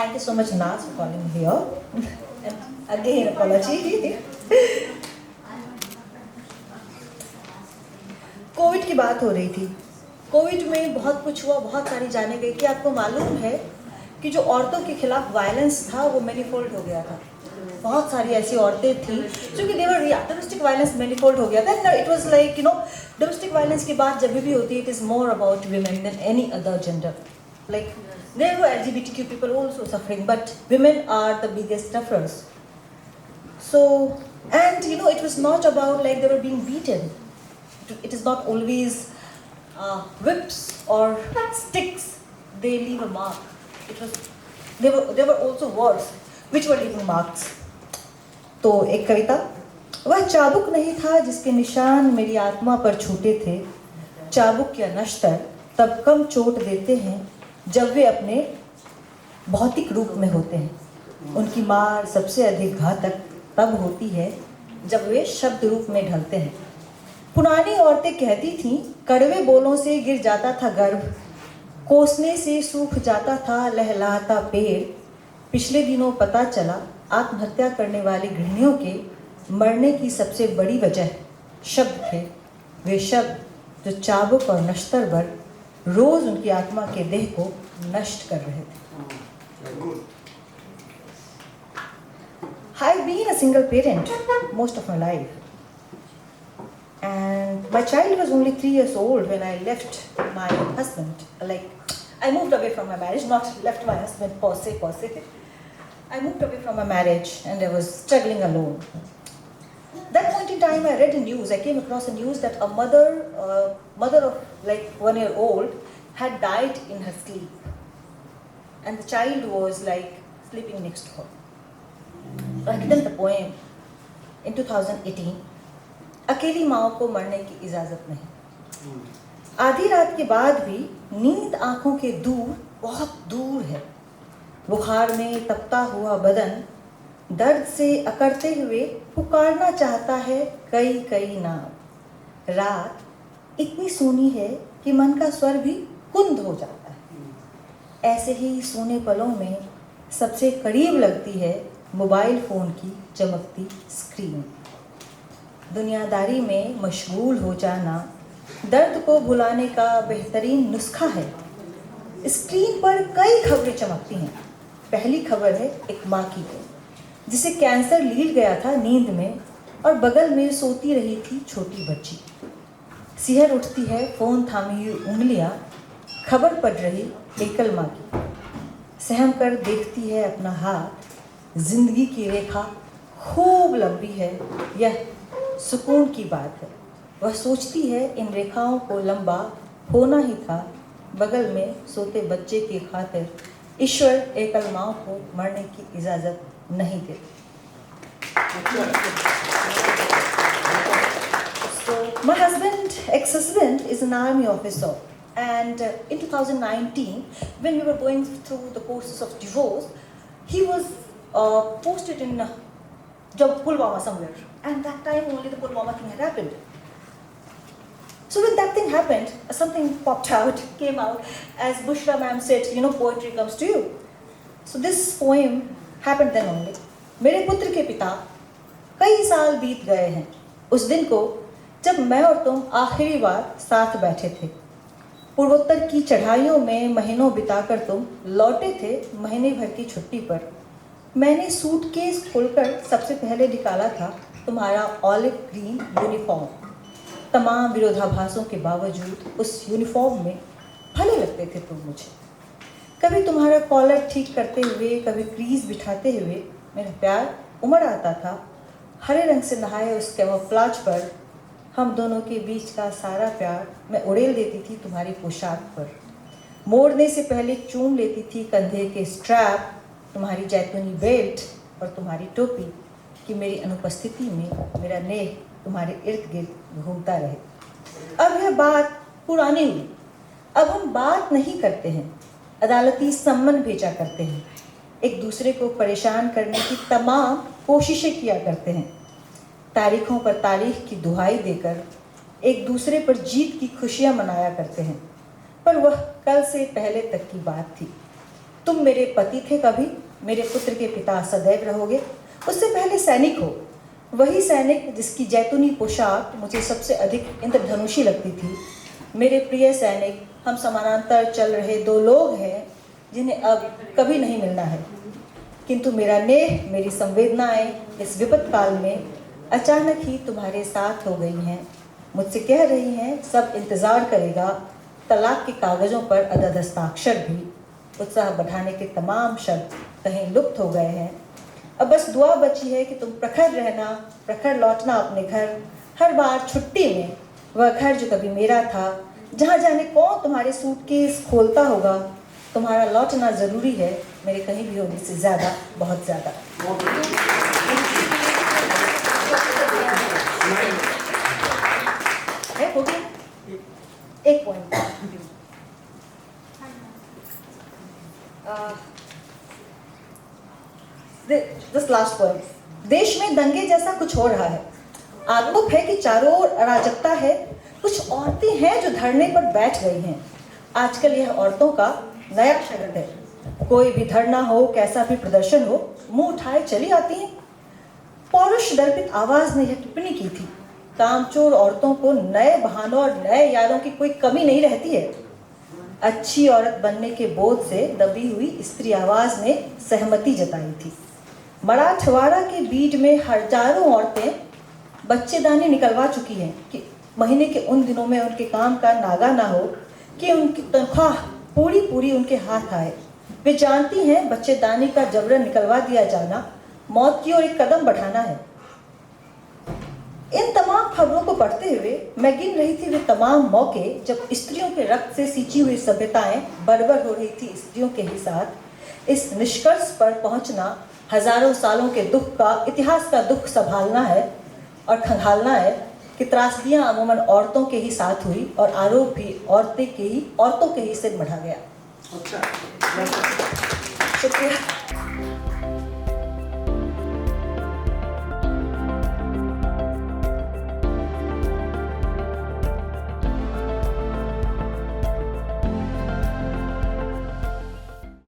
Thank you so much, Naz, for calling me here. And again, apology. Covid की बात हो रही थी। कोविड में बहुत कुछ हुआ, बहुत सारी जाने गई। कि आपको मालूम है कि जो औरतों के खिलाफ वायलेंस था वो मैनीफोल्ड हो गया था। बहुत सारी ऐसी औरतें थी जो कि देवर डोमेस्टिक वायलेंस मैनीफोल्ड हो गया था। It was like domestic violence की बात जब भी होती है, it is more about women than any other gender. Like there were LGBTQ people also suffering, but women are the biggest sufferers. So, and it was not about like they were being beaten. It is not always whips or sticks. They leave a mark. There were also words which were leaving marks. तो एक कविता, वह चाबुक नहीं था जिसके निशान मेरी आत्मा पर छूटे थे। चाबुक या नश्तर तब कम चोट देते हैं जब वे अपने भौतिक रूप में होते हैं। उनकी मार सबसे अधिक घातक तब होती है जब वे शब्द रूप में ढलते हैं। पुरानी औरतें कहती थीं, कड़वे बोलों से गिर जाता था गर्भ, कोसने से सूख जाता था लहलहाता पेड़। पिछले दिनों पता चला आत्महत्या करने वाली गृहिणियों के मरने की सबसे बड़ी वजह शब्द थे। वे शब्द जो चाबुक और नश्तर पर रोज उनकी आत्मा के देह को नष्ट कर रहे थे। I've been a single parent most of my life. And my child was only 3 years old when I left my husband. Like, I moved away from my marriage, not left my husband per se. I moved away from my marriage and I was struggling alone. That point in time, I read the news. I came across a news that a mother of like 1 year old had died in her sleep. And the child was like sleeping next to her. I wrote the poem in 2018. अकेली माँ को मरने की इजाज़त नहीं। आधी रात के बाद भी नींद आँखों के दूर, बहुत दूर है। बुखार में तपता हुआ बदन दर्द से अकड़ते हुए पुकारना चाहता है कई कई नाम। रात इतनी सूनी है कि मन का स्वर भी कुंद हो जाता है। ऐसे ही सूने पलों में सबसे करीब लगती है मोबाइल फ़ोन की चमकती स्क्रीन। दुनियादारी में मशगूल हो जाना दर्द को भुलाने का बेहतरीन नुस्खा है। स्क्रीन पर कई खबरें चमकती हैं। पहली खबर है एक माँ की, जिसे कैंसर लील गया था नींद में और बगल में सोती रही थी छोटी बच्ची। सिहर उठती है फ़ोन थामी हुई उंगलियाँ, खबर पढ़ रही एकल माँ की। सहम कर देखती है अपना हाथ, जिंदगी की रेखा खूब लंबी है, यह सुकून की बात है। वह सोचती है इन रेखाओं को लंबा होना ही था, बगल में सोते बच्चे की खातिर ईश्वर एकल माँ को मरने की इजाज़त नहीं देते। So my ex-husband is an army officer, and in 2019 when we were going through the process of divorce, he was posted in Pulwama somewhere, and that time only the Pulwama thing had happened. So when that thing happened, something came out, as Bushra ma'am said, poetry comes to you. So this poem happened then only. मेरे पुत्र के पिता, कई साल बीत गए हैं उस दिन को जब मैं और तुम आखिरी बार साथ बैठे थे। पूर्वोत्तर की चढ़ाइयों में महीनों बिताकर तुम लौटे थे महीने भर की छुट्टी पर। मैंने सूटकेस खोलकर सबसे पहले निकाला था तुम्हारा ऑलिव ग्रीन यूनिफॉर्म। तमाम विरोधाभासों के बावजूद उस यूनिफॉर्म में भले लगते थे तुम मुझे। कभी तुम्हारा कॉलर ठीक करते हुए, कभी क्रीज बिठाते हुए मेरा प्यार उमड़ आता था। हरे रंग से नहाए उस कैमोफ्लेज पर हम दोनों के बीच का सारा प्यार मैं उड़ेल देती थी तुम्हारी पोशाक पर। मोड़ने से पहले चूम लेती थी कंधे के स्ट्रैप, तुम्हारी जैतूनी बेल्ट और तुम्हारी टोपी कि मेरी अनुपस्थिति में मेरा नेह तुम्हारे इर्द गिर्द घूमता रहे। अब यह बात पुरानी हुई। अब हम बात नहीं करते हैं, अदालती सम्मन भेजा करते हैं, एक दूसरे को परेशान करने की तमाम कोशिशें किया करते हैं, तारीखों पर तारीख की दुहाई देकर एक दूसरे पर जीत की खुशियां मनाया करते हैं। पर वह कल से पहले तक की बात थी। तुम मेरे पति थे कभी, मेरे पुत्र के पिता सदैव रहोगे। उससे पहले सैनिक हो, वही सैनिक जिसकी जैतूनी पोशाक मुझे सबसे अधिक इंद्रधनुषी लगती थी। मेरे प्रिय सैनिक, हम समानांतर चल रहे दो लोग हैं जिन्हें अब कभी नहीं मिलना है, किंतु मेरा नेह, मेरी संवेदनाएं इस विपद काल में अचानक ही तुम्हारे साथ हो गई हैं। मुझसे कह रही हैं सब इंतज़ार करेगा, तलाक के कागज़ों पर अदद हस्ताक्षर भी, उत्साह बढ़ाने के तमाम शब्द कहीं लुप्त हो गए हैं। अब बस दुआ बची है कि तुम प्रखर रहना, प्रखर लौटना अपने घर, हर बार छुट्टी में, वह घर जो कभी मेरा था, जहाँ जाने कौन तुम्हारे सूटकेस खोलता होगा। तुम्हारा लौटना ज़रूरी है, मेरे कहीं भी होने से ज़्यादा, बहुत ज़्यादा। हो गया एक पॉइंट। This last point. देश में दंगे जैसा कुछ हो रहा है। आरोप है कि चारों ओर अराजकता है। कुछ औरतें हैं जो धरने पर बैठ गई हैं। आजकल यह औरतों का नया शगन है। कोई भी धरना हो, कैसा भी प्रदर्शन हो, मुंह उठाए चली आती हैं। पौरुष दर्पित आवाज ने यह टिप्पणी की थी, कामचोर औरतों को नए बहानों और नए यारों की कोई कमी नहीं रहती है। अच्छी औरत बनने के बोध से दबी हुई स्त्री आवाज ने सहमति जताई थी। मराठवाड़ा के बीड में हजारों औरतें बच्चेदानी निकलवा चुकी हैं कि महीने के उन दिनों में उनके काम का नागा ना हो कि उनकी तनख्वाह पूरी पूरी उनके हाथ आए। वे जानती हैं बच्चेदानी का जबरन निकलवा दिया जाना मौत की ओर एक कदम बढ़ाना है। इन तमाम खबरों को पढ़ते हुए मैं गिन रही थी वे तमाम मौके जब स्त्रियों के रक्त से सींची हुई सभ्यताएं बर्बाद हो रही थी। स्त्रियों के ही साथ इस निष्कर्ष पर पहुंचना हजारों सालों के दुख का, इतिहास का दुख संभालना है और खंगालना है कि त्रासदियां अमूमन औरतों के ही साथ हुई और आरोप भी औरतों के ही सिर बढ़ा गया। शुक्रिया।